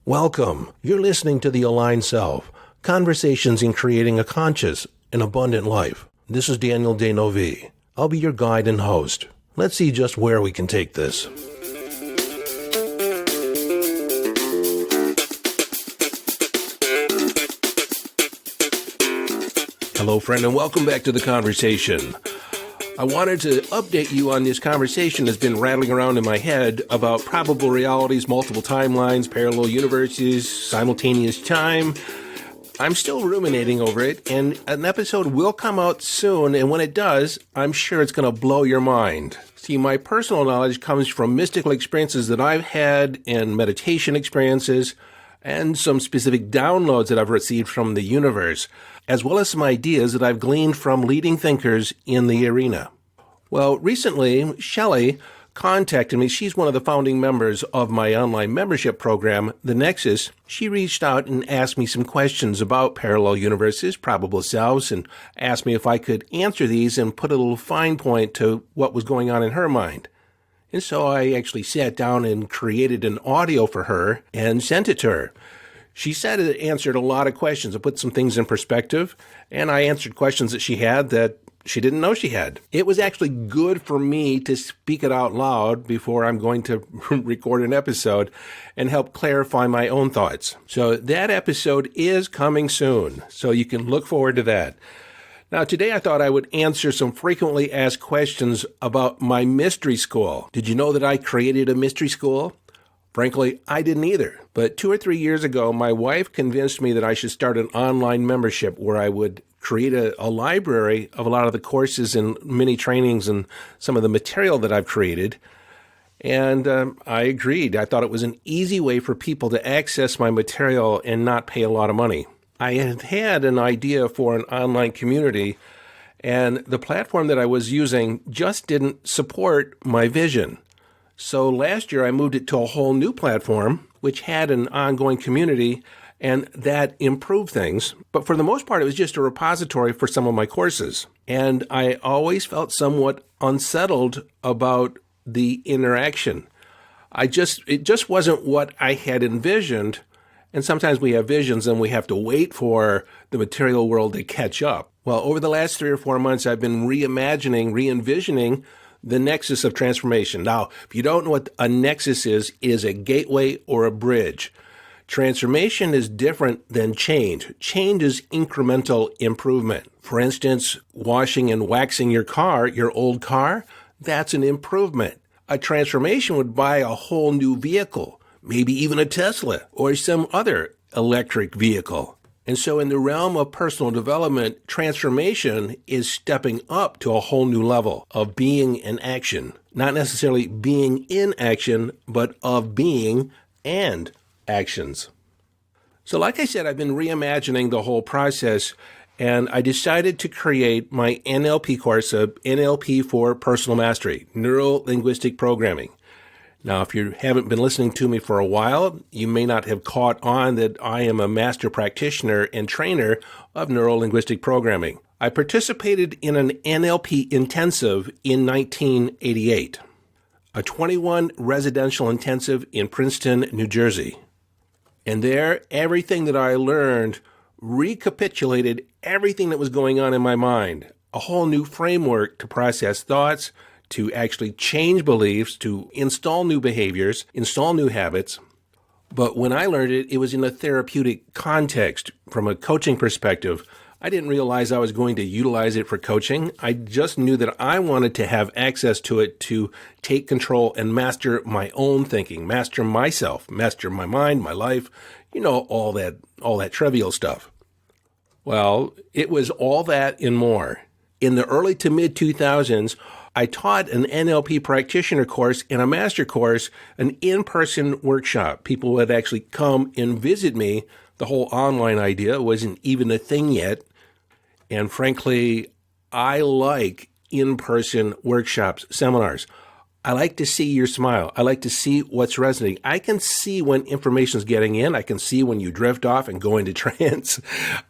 Welcome. You're listening to The Aligned Self, Conversations in Creating a Conscious and Abundant Life. This is Daniel Denovi. I'll be your guide and host. Let's see just where we can take this. Hello, friend, and welcome back to the conversation. I wanted to update you on this conversation that's been rattling around in my head about probable realities, multiple timelines, parallel universes, simultaneous time. I'm still ruminating over it, and an episode will come out soon, and when it does, I'm sure it's going to blow your mind. See, my personal knowledge comes from mystical experiences that I've had and meditation experiences, and some specific downloads that I've received from the universe, as well as some ideas that I've gleaned from leading thinkers in the arena. Well, recently, Shelley contacted me. She's one of the founding members of my online membership program, the Nexus. She reached out and asked me some questions about parallel universes, probable selves, and asked me if I could answer these and put a little fine point to what was going on in her mind. And so I actually sat down and created an audio for her and sent it to her. She said it answered a lot of questions. It put some things in perspective, and I answered questions that she had that she didn't know she had. It was actually good for me to speak it out loud before I'm going to record an episode and help clarify my own thoughts. So that episode is coming soon, so you can look forward to that. Now, today I thought I would answer some frequently asked questions about my mystery school. Did you know that I created a mystery school? Frankly, I didn't either. But 2 or 3 years ago, my wife convinced me that I should start an online membership where I would create a library of a lot of the courses and mini trainings and some of the material that I've created. And I agreed. I thought it was an easy way for people to access my material and not pay a lot of money. I had an idea for an online community, and the platform that I was using just didn't support my vision. So last year, I moved it to a whole new platform, which had an ongoing community, and that improved things. But for the most part, it was just a repository for some of my courses. And I always felt somewhat unsettled about the interaction. It just wasn't what I had envisioned. And sometimes we have visions and we have to wait for the material world to catch up. Well, over the last 3 or 4 months, I've been re-envisioning the Nexus of Transformation. Now, if you don't know what a nexus is, it is a gateway or a bridge. Transformation is different than change. Change is incremental improvement. For instance, washing and waxing your car, your old car, that's an improvement. A transformation would buy a whole new vehicle, maybe even a Tesla or some other electric vehicle. And so in the realm of personal development, transformation is stepping up to a whole new level of being in action. Not necessarily being in action, but of being and actions. So like I said, I've been reimagining the whole process, and I decided to create my NLP course, NLP for Personal Mastery, Neuro-Linguistic Programming. Now, if you haven't been listening to me for a while, you may not have caught on that I am a master practitioner and trainer of neuro-linguistic programming. I participated in an NLP intensive in 1988, a 21 residential intensive in Princeton, New Jersey. And there, everything that I learned recapitulated everything that was going on in my mind, a whole new framework to process thoughts, to actually change beliefs, to install new behaviors, install new habits. But when I learned it, it was in a therapeutic context. From a coaching perspective, I didn't realize I was going to utilize it for coaching. I just knew that I wanted to have access to it to take control and master my own thinking, master myself, master my mind, my life, all that trivial stuff. Well, it was all that and more. In the early to mid 2000s, I taught an NLP practitioner course and a master course, an in-person workshop. People would actually come and visit me. The whole online idea wasn't even a thing yet. And frankly, I like in-person workshops, seminars. I like to see your smile. I like to see what's resonating. I can see when information's getting in. I can see when you drift off and go into trance.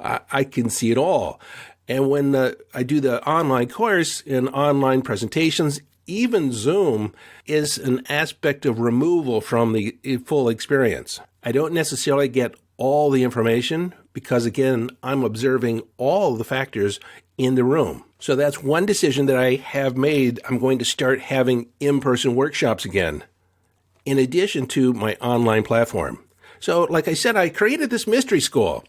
I can see it all. And when I do the online course and online presentations, even Zoom is an aspect of removal from the full experience. I don't necessarily get all the information because, again, I'm observing all the factors in the room. So that's one decision that I have made. I'm going to start having in-person workshops again, in addition to my online platform. So, like I said, I created this mystery school.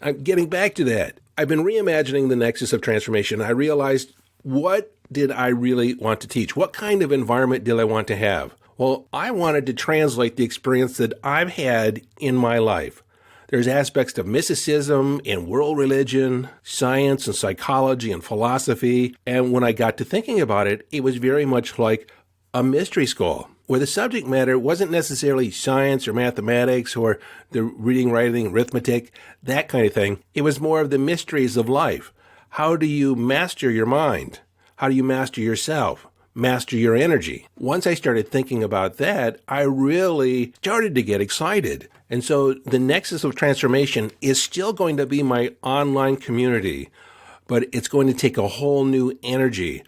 I'm getting back to that. I've been reimagining the Nexus of Transformation. I realized, what did I really want to teach? What kind of environment did I want to have? Well, I wanted to translate the experience that I've had in my life. There's aspects of mysticism and world religion, science and psychology and philosophy. And when I got to thinking about it, it was very much like a mystery school, where the subject matter wasn't necessarily science or mathematics or the reading, writing, arithmetic, that kind of thing. It was more of the mysteries of life. How do you master your mind? How do you master yourself? Master your energy? Once I started thinking about that, I really started to get excited. And so the Nexus of Transformation is still going to be my online community, but it's going to take a whole new energy.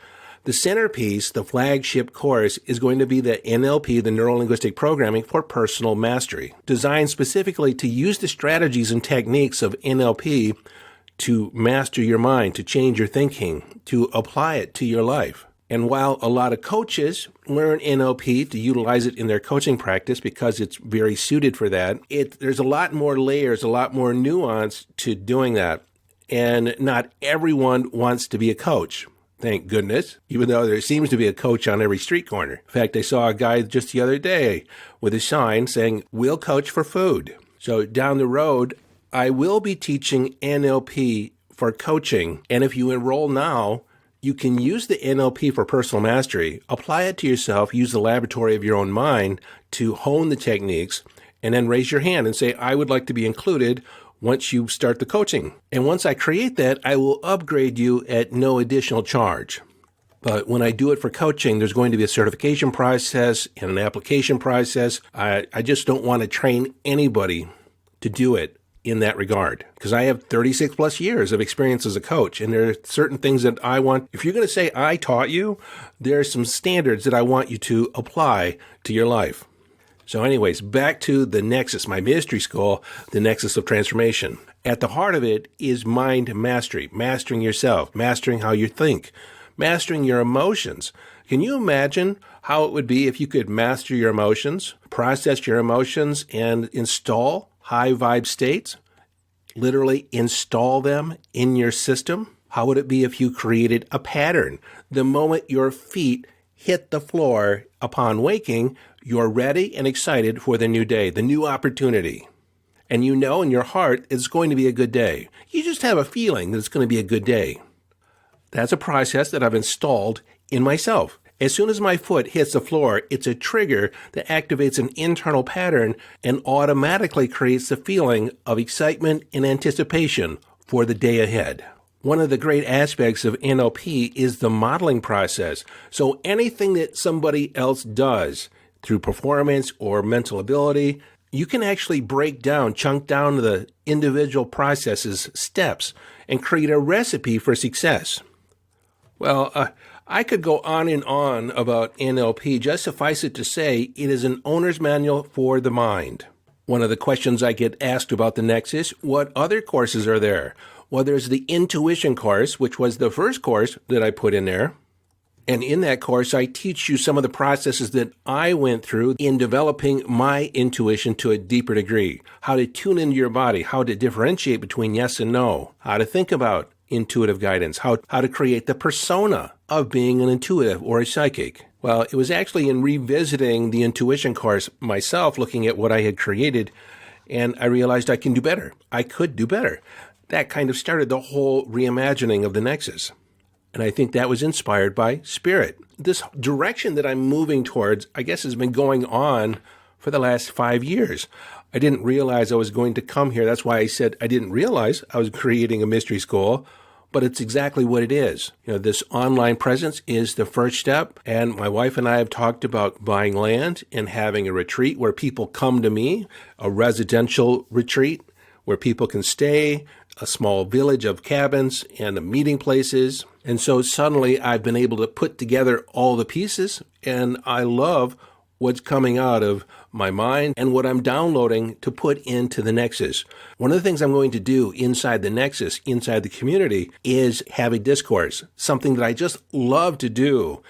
The centerpiece, the flagship course, is going to be the NLP, the Neuro-Linguistic Programming for Personal Mastery, designed specifically to use the strategies and techniques of NLP to master your mind, to change your thinking, to apply it to your life. And while a lot of coaches learn NLP to utilize it in their coaching practice because it's very suited for that, there's a lot more layers, a lot more nuance to doing that. And not everyone wants to be a coach. Thank goodness, even though there seems to be a coach on every street corner. In fact, I saw a guy just the other day with a sign saying, "We'll coach for food." So down the road, I will be teaching NLP for coaching. And if you enroll now, you can use the NLP for personal mastery, apply it to yourself, use the laboratory of your own mind to hone the techniques, and then raise your hand and say, "I would like to be included," once you start the coaching. And once I create that, I will upgrade you at no additional charge. But when I do it for coaching, there's going to be a certification process and an application process. I just don't want to train anybody to do it in that regard, because I have 36 plus years of experience as a coach, and there are certain things that I want. If you're going to say I taught you, there are some standards that I want you to apply to your life. So anyways, back to the Nexus, my mystery school, the Nexus of Transformation. At the heart of it is mind mastery, mastering yourself, mastering how you think, mastering your emotions. Can you imagine how it would be if you could master your emotions, process your emotions, and install high vibe states? Literally install them in your system? How would it be if you created a pattern? The moment your feet hit the floor upon waking, you're ready and excited for the new day, the new opportunity. And you know in your heart it's going to be a good day. You just have a feeling that it's going to be a good day. That's a process that I've installed in myself. As soon as my foot hits the floor, it's a trigger that activates an internal pattern and automatically creates the feeling of excitement and anticipation for the day ahead. One of the great aspects of NLP is the modeling process. So anything that somebody else does through performance or mental ability, you can actually break down, chunk down the individual processes, steps, and create a recipe for success. Well, I could go on and on about NLP. Just suffice it to say, it is an owner's manual for the mind. One of the questions I get asked about the Nexus, what other courses are there? Well, there's the Intuition course, which was the first course that I put in there. And in that course, I teach you some of the processes that I went through in developing my intuition to a deeper degree. How to tune into your body, how to differentiate between yes and no, how to think about intuitive guidance, how to create the persona of being an intuitive or a psychic. Well, it was actually in revisiting the Intuition course myself, looking at what I had created, and I realized I can do better. I could do better. That kind of started the whole reimagining of the Nexus. And I think that was inspired by Spirit. This direction that I'm moving towards, I guess, has been going on for the last 5 years. I didn't realize I was going to come here. That's why I said I didn't realize I was creating a mystery school, but it's exactly what it is. You know, this online presence is the first step, and my wife and I have talked about buying land and having a retreat where people come to me, a residential retreat where people can stay, a small village of cabins and meeting places. And so suddenly I've been able to put together all the pieces, and I love what's coming out of my mind and what I'm downloading to put into the Nexus. One of the things I'm going to do inside the Nexus, inside the community, is have a discourse, something that I just love to do.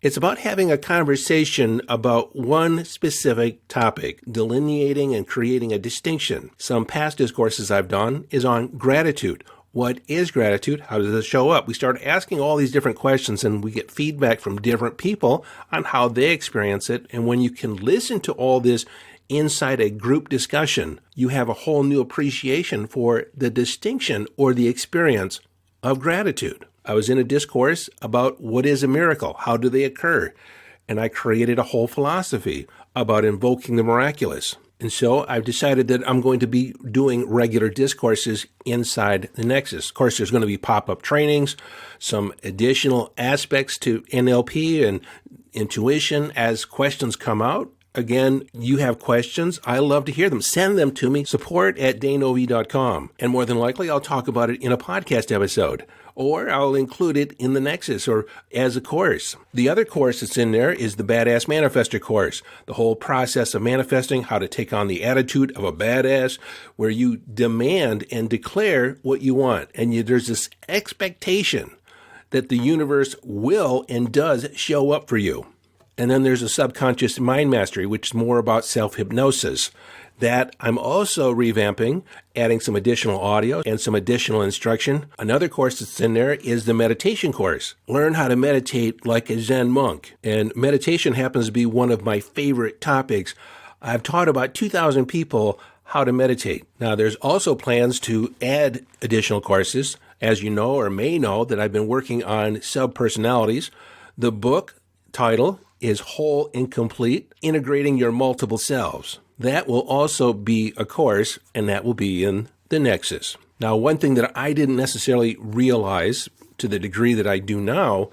It's about having a conversation about one specific topic, delineating and creating a distinction. Some past discourses I've done is on gratitude. What is gratitude? How does it show up? We start asking all these different questions and we get feedback from different people on how they experience it. And when you can listen to all this inside a group discussion, you have a whole new appreciation for the distinction or the experience of gratitude. I was in a discourse about what is a miracle, how do they occur, and I created a whole philosophy about invoking the miraculous. And so I've decided that I'm going to be doing regular discourses inside the Nexus. Of course, there's going to be pop-up trainings, some additional aspects to NLP and intuition as questions come out. Again, you have questions. I love to hear them. Send them to me, support@danovi.com. And more than likely, I'll talk about it in a podcast episode. Or I'll include it in the Nexus or as a course. The other course that's in there is the BADASS MANIFESTOR course, the whole process of manifesting, how to take on the attitude of a badass, where you demand and declare what you want. And there's this expectation that the universe will and does show up for you. And then there's a subconscious mind mastery, which is more about self-hypnosis. That I'm also revamping, adding some additional audio and some additional instruction. Another course that's in there is the meditation course. Learn how to meditate like a Zen monk. And meditation happens to be one of my favorite topics. I've taught about 2,000 people how to meditate. Now, there's also plans to add additional courses. As you know or may know, that I've been working on subpersonalities. The book title is Whole and Complete, Integrating Your Multiple Selves. That will also be a course, and that will be in the Nexus. Now, one thing that I didn't necessarily realize to the degree that I do now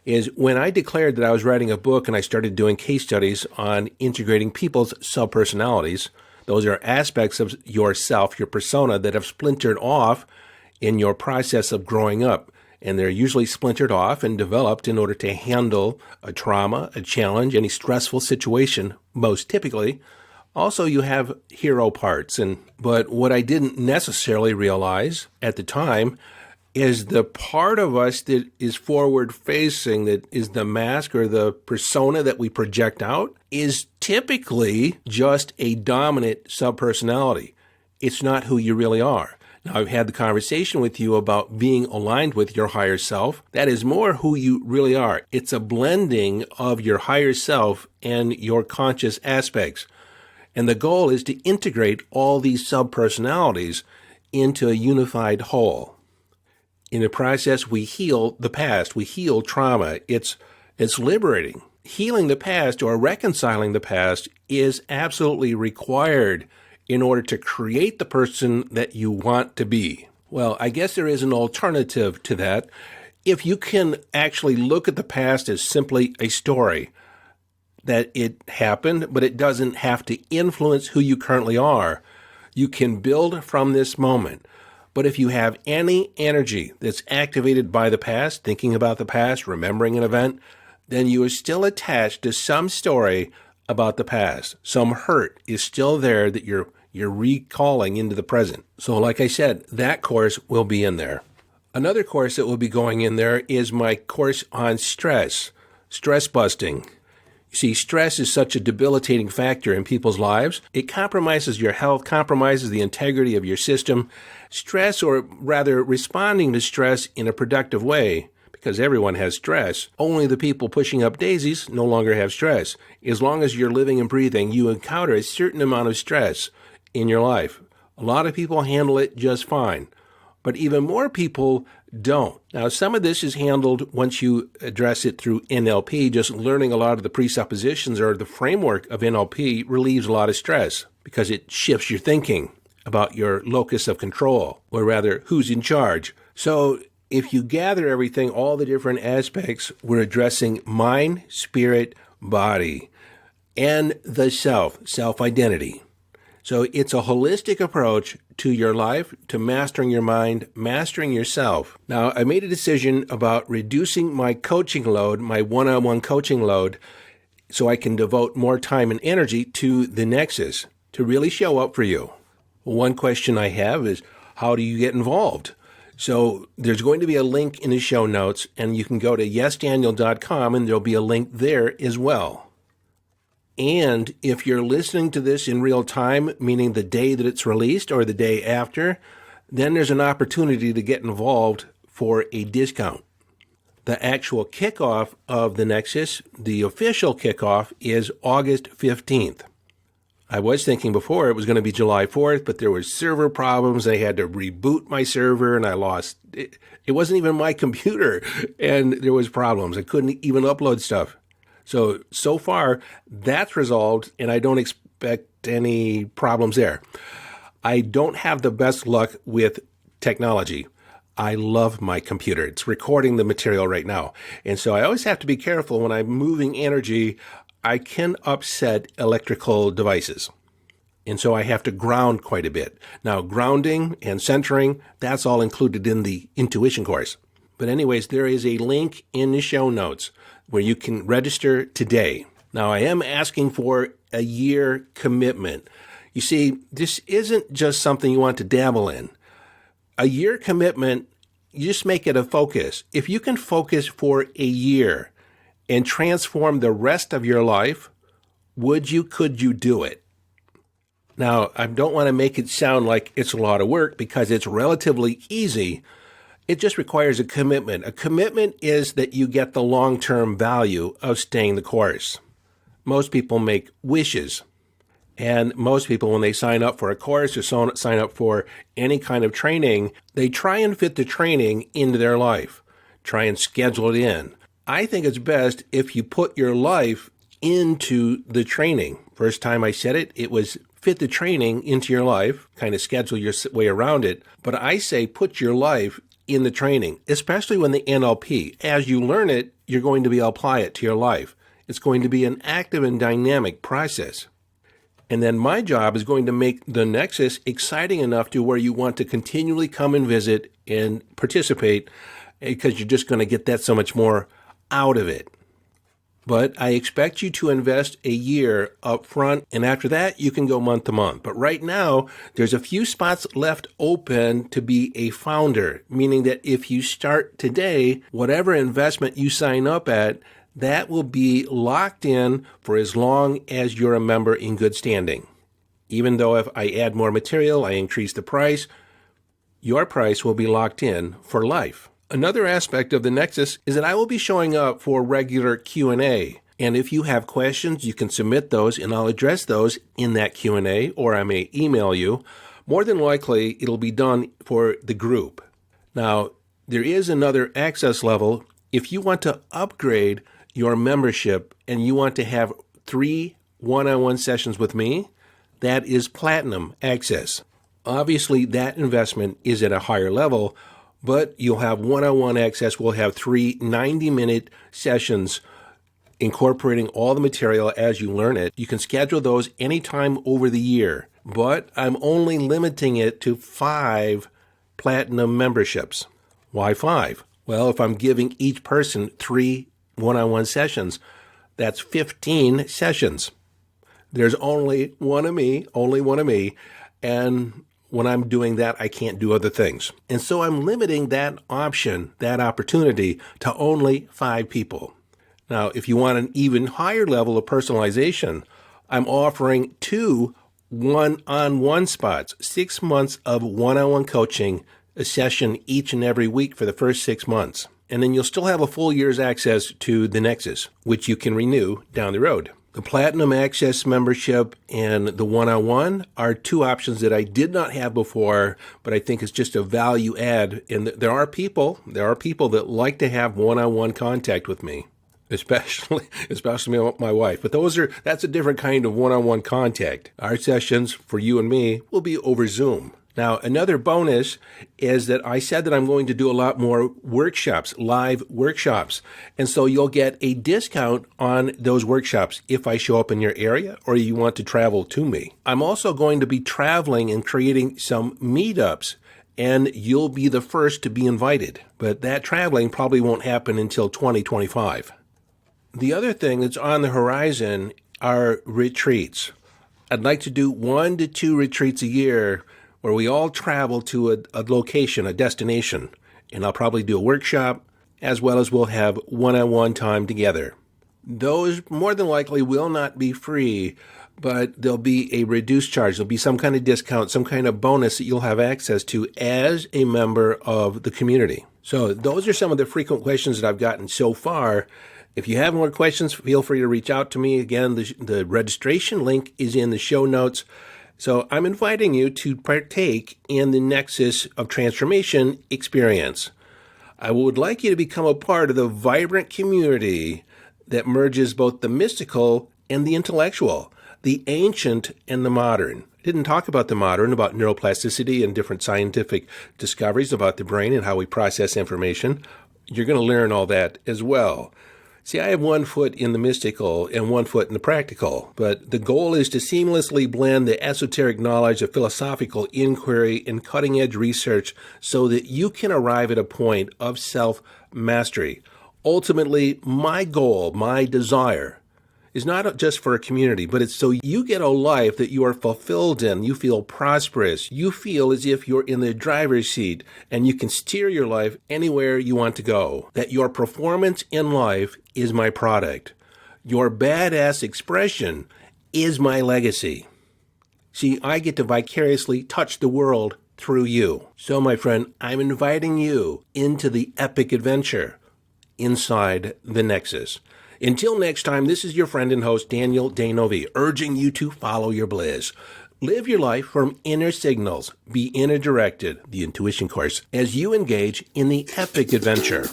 is when I declared that I was writing a book and I started doing case studies on integrating people's subpersonalities, those are aspects of yourself, your persona, that have splintered off in your process of growing up. And they're usually splintered off and developed in order to handle a trauma, a challenge, any stressful situation, most typically. Also, you have hero parts. But what I didn't necessarily realize at the time is the part of us that is forward-facing, that is the mask or the persona that we project out, is typically just a dominant subpersonality. It's not who you really are. Now, I've had the conversation with you about being aligned with your higher self. That is more who you really are. It's a blending of your higher self and your conscious aspects. And the goal is to integrate all these subpersonalities into a unified whole. In the process, we heal the past. We heal trauma. It's liberating. Healing the past or reconciling the past is absolutely required in order to create the person that you want to be. Well, I guess there is an alternative to that. If you can actually look at the past as simply a story, that it happened, but it doesn't have to influence who you currently are. You can build from this moment. But if you have any energy that's activated by the past, thinking about the past, remembering an event, then you are still attached to some story about the past. Some hurt is still there that you're recalling into the present. So like I said, that course will be in there. Another course that will be going in there is my course on stress busting. You see, stress is such a debilitating factor in people's lives. It compromises your health, compromises the integrity of your system. Stress, or rather responding to stress in a productive way, because everyone has stress. Only the people pushing up daisies no longer have stress. As long as you're living and breathing, you encounter a certain amount of stress in your life. A lot of people handle it just fine, but even more people don't. Now, some of this is handled once you address it through NLP. Just learning a lot of the presuppositions or the framework of NLP relieves a lot of stress because it shifts your thinking about your locus of control, or rather, who's in charge. So if you gather everything, all the different aspects, we're addressing mind, spirit, body, and the self-identity. So it's a holistic approach to your life, to mastering your mind, mastering yourself. Now, I made a decision about reducing my coaching load, my one-on-one coaching load, so I can devote more time and energy to the Nexus to really show up for you. One question I have is, how do you get involved? So there's going to be a link in the show notes, and you can go to yesdaniel.com, and there'll be a link there as well. And if you're listening to this in real time, meaning the day that it's released or the day after, then there's an opportunity to get involved for a discount. The actual kickoff of the Nexus, the official kickoff, is August 15th. I was thinking before it was going to be July 4th, but there was server problems. I had to reboot my server, and I lost it. It wasn't even my computer, and there was problems. I couldn't even upload stuff. So far, that's resolved, and I don't expect any problems there. I don't have the best luck with technology. I love my computer. It's recording the material right now. And so I always have to be careful when I'm moving energy. I can upset electrical devices. And so I have to ground quite a bit. Now, grounding and centering, that's all included in the Intuition course. But anyways, there is a link in the show notes where you can register today. Now, I am asking for a year commitment. You see, this isn't just something you want to dabble in. A year commitment, you just make it a focus. If you can focus for a year and transform the rest of your life, could you do it? Now, I don't want to make it sound like it's a lot of work because it's relatively easy. It just requires a commitment. A commitment is that you get the long-term value of staying the course. Most people make wishes. And most people, when they sign up for a course or sign up for any kind of training, they try and fit the training into their life, try and schedule it in. I think it's best if you put your life into the training. First time I said it, it was fit the training into your life, kind of schedule your way around it. But I say put your life in the training, especially when the NLP. As you learn it, you're going to be able to apply it to your life. It's going to be an active and dynamic process. And then my job is going to make the Nexus exciting enough to where you want to continually come and visit and participate because you're just going to get that so much more out of it. But I expect you to invest a year up front, and after that, you can go month to month. But right now, there's a few spots left open to be a founder, meaning that if you start today, whatever investment you sign up at, that will be locked in for as long as you're a member in good standing. Even though if I add more material, I increase the price, your price will be locked in for life. Another aspect of the Nexus is that I will be showing up for regular Q&A. And if you have questions, you can submit those and I'll address those in that Q&A, or I may email you. More than likely, it'll be done for the group. Now, there is another access level. If you want to upgrade your membership and you want to have 3 one-on-one sessions with me, that is platinum access. Obviously, that investment is at a higher level, but you'll have one-on-one access. We'll have 3 90-minute sessions incorporating all the material as you learn it. You can schedule those anytime over the year, but I'm only limiting it to 5 platinum memberships. Why 5? Well, if I'm giving each person 3 one-on-one sessions, that's 15 sessions. There's only one of me, and when I'm doing that, I can't do other things. And so I'm limiting that option, that opportunity, to only 5 people. Now, if you want an even higher level of personalization, I'm offering 2 one-on-one spots, 6 months of one-on-one coaching, a session each and every week for the first 6 months. And then you'll still have a full year's access to the Nexus, which you can renew down the road. The Platinum Access membership and the one-on-one are 2 options that I did not have before, but I think it's just a value add. And there are people that like to have one-on-one contact with me, especially my wife. But that's a different kind of one-on-one contact. Our sessions for you and me will be over Zoom. Now, another bonus is that I said that I'm going to do a lot more workshops, live workshops. And so you'll get a discount on those workshops if I show up in your area or you want to travel to me. I'm also going to be traveling and creating some meetups, and you'll be the first to be invited. But that traveling probably won't happen until 2025. The other thing that's on the horizon are retreats. I'd like to do 1 to 2 retreats a year where we all travel to a location, a destination, and I'll probably do a workshop as well as we'll have one-on-one time together. Those more than likely will not be free, but there'll be a reduced charge. There'll be some kind of discount, some kind of bonus that you'll have access to as a member of the community. So those are some of the frequent questions that I've gotten so far. If you have more questions, feel free to reach out to me. Again, the registration link is in the show notes. So I'm inviting you to partake in the Nexus of Transformation experience. I would like you to become a part of the vibrant community that merges both the mystical and the intellectual, the ancient and the modern. I didn't talk about the modern, about neuroplasticity and different scientific discoveries about the brain and how we process information. You're going to learn all that as well. See, I have 1 foot in the mystical and 1 foot in the practical, but the goal is to seamlessly blend the esoteric knowledge of philosophical inquiry and cutting-edge research so that you can arrive at a point of self-mastery. Ultimately, my goal, my desire, is not just for a community, but it's so you get a life that you are fulfilled in, you feel prosperous, you feel as if you're in the driver's seat and you can steer your life anywhere you want to go, that your performance in life is my product. Your badass expression is my legacy. See, I get to vicariously touch the world through you. So, my friend, I'm inviting you into the epic adventure inside the Nexus. Until next time, this is your friend and host, Daniel Danovi, urging you to follow your bliss. Live your life from inner signals. Be inner directed, the Intuition Course, as you engage in the epic adventure.